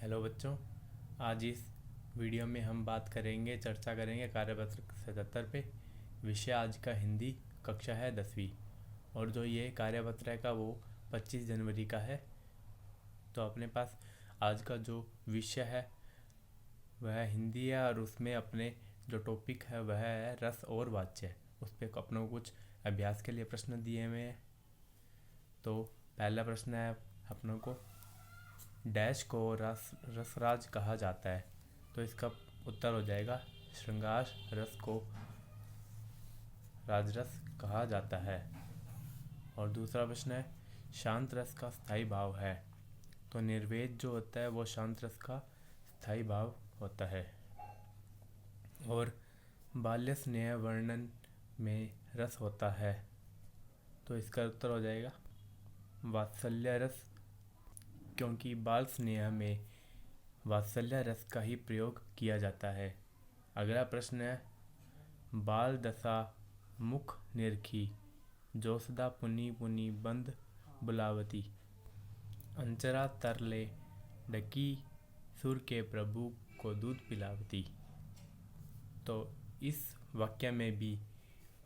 Hello बच्चों, आज इस वीडियो में हम चर्चा करेंगे कार्यपत्र 77 पे। विषय आज का हिंदी, कक्षा है 10वीं। और जो ये कार्यपत्र है का वो 25 जनवरी का है। तो अपने पास आज का जो विषय है वह हिंदी है और उसमें अपने जो टॉपिक है वह है रस और वाच्य। उस पर अपनों को कुछ अभ्यास के लिए प्रश्न दिए हुए हैं। तो पहला प्रश्न है अपनों को, डैश को रसराज कहा जाता है। तो इसका उत्तर हो जाएगा श्रृंगार रस को राजरस कहा जाता है। और दूसरा प्रश्न है, शांत रस का स्थायी भाव है। तो निर्वेद जो होता है वो शांत रस का स्थायी भाव होता है। और बाल्य स्नेह वर्णन में रस होता है। तो इसका उत्तर हो जाएगा वात्सल्य रस, क्योंकि बाल स्नेह में वात्सल्य रस का ही प्रयोग किया जाता है। अगला प्रश्न है, बाल दशा मुख निरखी, जोसदा पुनी पुनी बंद बुलावती, अंचरा तरले डकी सुर के प्रभु को दूध पिलावती। तो इस वाक्य में भी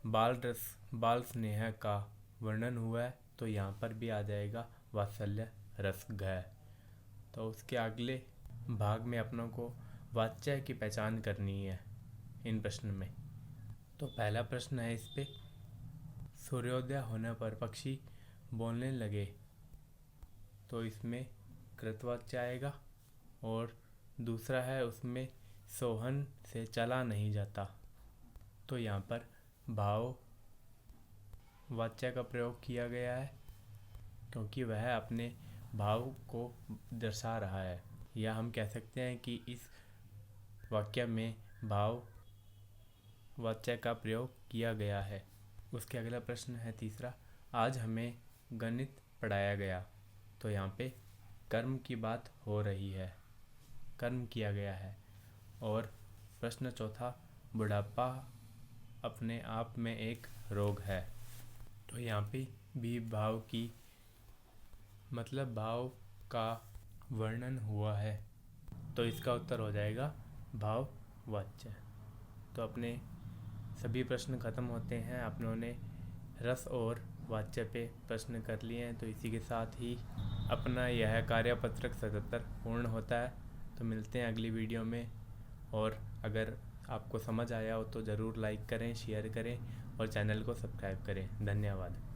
बाल स्नेह का वर्णन हुआ है। तो यहाँ पर भी आ जाएगा वात्सल्य रस घ। तो उसके अगले भाग में अपनों को वाच्य की पहचान करनी है इन प्रश्न में। तो पहला प्रश्न है इस पे, सूर्योदय होने पर पक्षी बोलने लगे। तो इसमें कृतवाच्य आएगा। और दूसरा है उसमें सोहन से चला नहीं जाता। तो यहाँ पर भाव वाच्य का प्रयोग किया गया है, क्योंकि वह अपने भाव को दर्शा रहा है। या हम कह सकते हैं कि इस वाक्य में भाव वाच्य का प्रयोग किया गया है। उसके अगला प्रश्न है तीसरा, आज हमें गणित पढ़ाया गया। तो यहाँ पे कर्म की बात हो रही है, कर्म किया गया है। और प्रश्न चौथा, बुढ़ापा अपने आप में एक रोग है। तो यहाँ पे भी भाव की भाव का वर्णन हुआ है। तो इसका उत्तर हो जाएगा भाव वाच्य। तो अपने सभी प्रश्न खत्म होते हैं। आपने रस और वाच्य पे प्रश्न कर लिए हैं। तो इसी के साथ ही अपना यह कार्यपत्रक 77 पूर्ण होता है। तो मिलते हैं अगली वीडियो में। और अगर आपको समझ आया हो तो ज़रूर लाइक करें, शेयर करें और चैनल को सब्सक्राइब करें। धन्यवाद।